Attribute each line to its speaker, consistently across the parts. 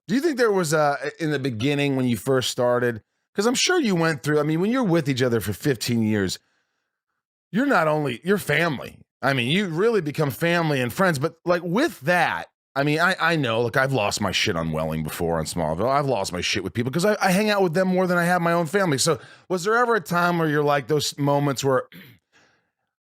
Speaker 1: Do you think there was in the beginning when you first started? Because I'm sure you went through. I mean, when you're with each other for 15 years, you're family. I mean, you really become family and friends. But like with that, I mean, I know. Look, I've lost my shit on Welling before on Smallville. I've lost my shit with people because I hang out with them more than I have my own family. So was there ever a time where you're like those moments where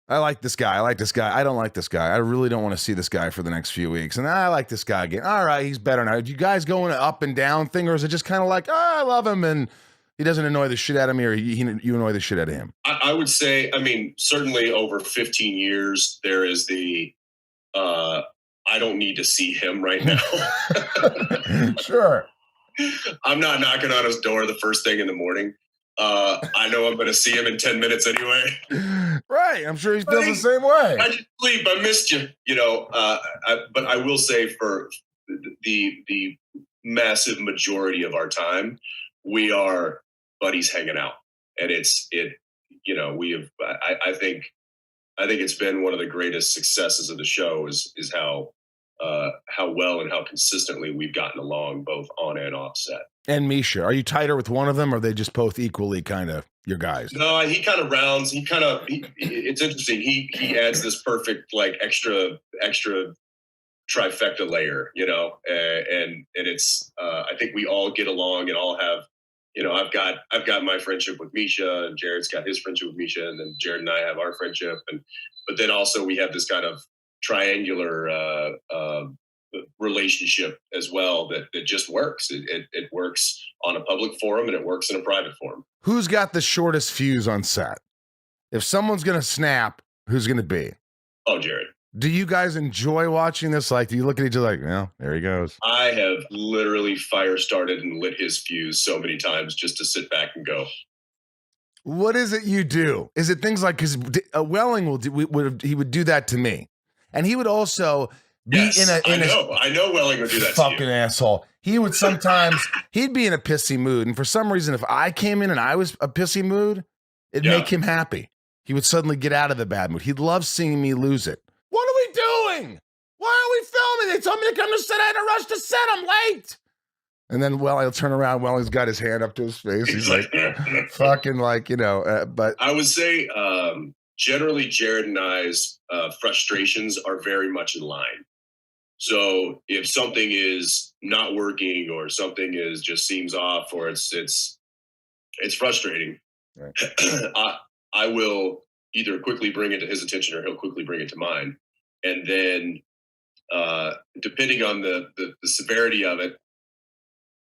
Speaker 1: I like this guy. I don't like this guy. I really don't want to see this guy for the next few weeks. And I like this guy again. All right, he's better now. Do you guys go in an up and down thing, or is it just kind of like, I love him and he doesn't annoy the shit out of me, or you annoy the shit out of him?
Speaker 2: I would say, I mean, certainly over 15 years, there is the I don't need to see him right now.
Speaker 1: Sure.
Speaker 2: I'm not knocking on his door the first thing in the morning. I know I'm going to see him in 10 minutes anyway.
Speaker 1: Right. I'm sure he feels the same way.
Speaker 2: I didn't sleep. I missed you. But I will say for the massive majority of our time, we are buddies hanging out. And I think it's been one of the greatest successes of the show is how well and how consistently we've gotten along both on and off set.
Speaker 1: And Misha, are you tighter with one of them, or are they just both equally kind of your guys?
Speaker 2: No, he kind of rounds. It's interesting. He adds this perfect like extra trifecta layer, and it's I think we all get along and all have, I've got my friendship with Misha, and Jared's got his friendship with Misha, and then Jared and I have our friendship, but then also we have this kind of triangular relationship as well that just works. It works on a public forum and it works in a private forum.
Speaker 1: Who's got the shortest fuse on set? If someone's gonna snap, who's gonna be?
Speaker 2: Oh, Jared.
Speaker 1: Do you guys enjoy watching this? Like, do you look at each other like, well, there he goes?
Speaker 2: I have literally fire started and lit his fuse so many times just to sit back and go.
Speaker 1: What is it you do? Is it things like, because Welling he would do that to me, and he would also be
Speaker 2: I know Welling would do that
Speaker 1: fucking
Speaker 2: to you.
Speaker 1: Asshole. He would sometimes he'd be in a pissy mood, and for some reason, if I came in and I was a pissy mood, it'd make him happy. He would suddenly get out of the bad mood. He'd love seeing me lose it. What are we doing? Why are we filming? They told me to come to set. I had to rush to set. I'm late. And then, I'll turn around. He's got his hand up to his face. He's like, fucking like, but
Speaker 2: I would say generally Jared and I's frustrations are very much in line. So if something is not working or something just seems off or it's frustrating, right. I will either quickly bring it to his attention or he'll quickly bring it to mine. And then depending on the severity of it,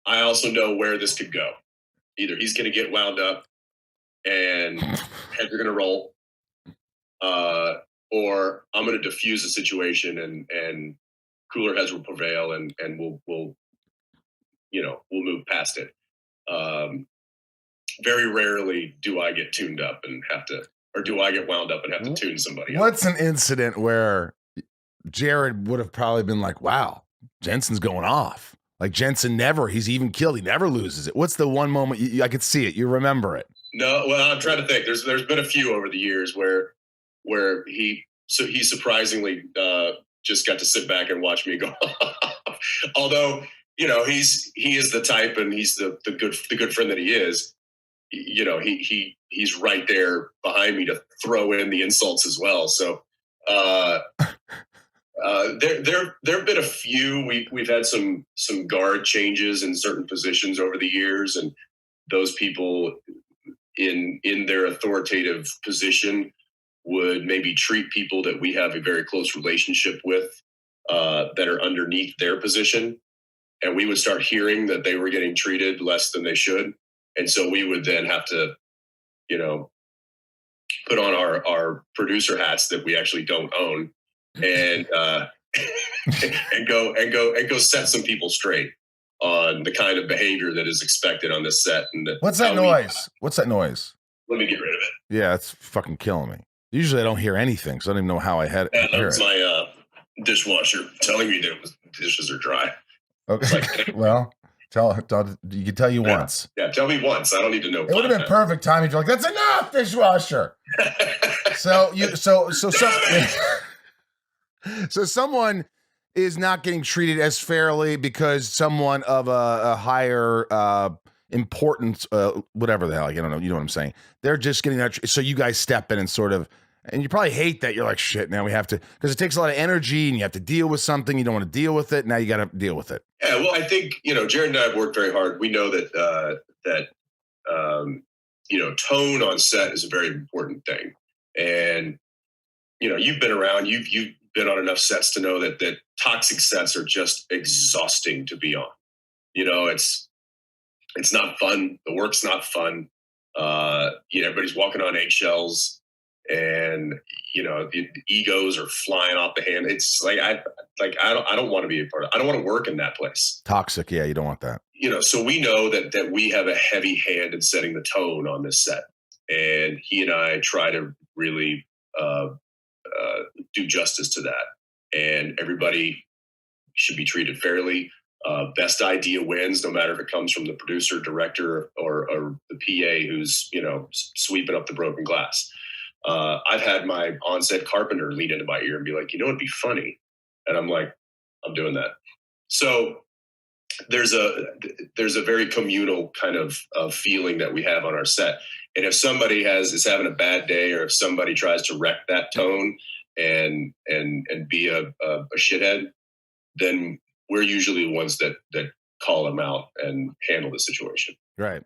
Speaker 2: I also know where this could go. Either he's going to get wound up and heads are going to roll, or I'm going to diffuse the situation and cooler heads will prevail and we'll move past it. Very rarely do I get tuned up and do I get wound up and have to tune somebody up.
Speaker 1: What's an incident where Jared would have probably been like, wow, Jensen's going off. Like Jensen he's even killed. He never loses it. What's the one moment I could see it? You remember it?
Speaker 2: No, well, I'm trying to think. There's been a few over the years where he surprisingly just got to sit back and watch me go off. Although, he is the type and he's the good friend that he is. He's right there behind me to throw in the insults as well. So there have been a few. We've had some guard changes in certain positions over the years, and those people in their authoritative position would maybe treat people that we have a very close relationship with that are underneath their position, and we would start hearing that they were getting treated less than they should, and so we would then have to, put on our producer hats that we actually don't own, and and go set some people straight on the kind of behavior that is expected on this set. And
Speaker 1: what's that noise? What's that noise?
Speaker 2: Let me get rid of it.
Speaker 1: Yeah, it's fucking killing me. Usually I don't hear anything, so I don't even know how I had it.
Speaker 2: That's my dishwasher telling me that the dishes are dry.
Speaker 1: Okay. Well, you can tell you once.
Speaker 2: Yeah, tell me once. I don't need to know.
Speaker 1: It would have been perfect timing. You're like, that's enough, dishwasher. So someone is not getting treated as fairly because someone of a higher importance, whatever the hell, I don't know, you know what I'm saying? They're just getting that. So you guys step in and sort of, and you probably hate that. You're like, shit, now we have to, because it takes a lot of energy and you have to deal with something. You don't want to deal with it. Now you got to deal with it.
Speaker 2: Yeah, well, I think, Jared and I have worked very hard. We know that, tone on set is a very important thing. And, you've been around, you've been on enough sets to know that toxic sets are just exhausting to be on. It's not fun. The work's not fun. Everybody's walking on eggshells, and the egos are flying off the hand. It's like I don't want to be a part of it. I don't want to work in that place.
Speaker 1: Toxic, yeah, you don't want that.
Speaker 2: So we know that we have a heavy hand in setting the tone on this set, and he and I try to really do justice to that. And everybody should be treated fairly. Best idea wins, no matter if it comes from the producer, director, or the PA who's sweeping up the broken glass. I've had my on-set carpenter lean into my ear and be like, it'd be funny, and I'm like, I'm doing that. So there's a very communal kind of feeling that we have on our set. And if somebody is having a bad day, or if somebody tries to wreck that tone and be a shithead, then we're usually the ones that call them out and handle the situation.
Speaker 1: Right.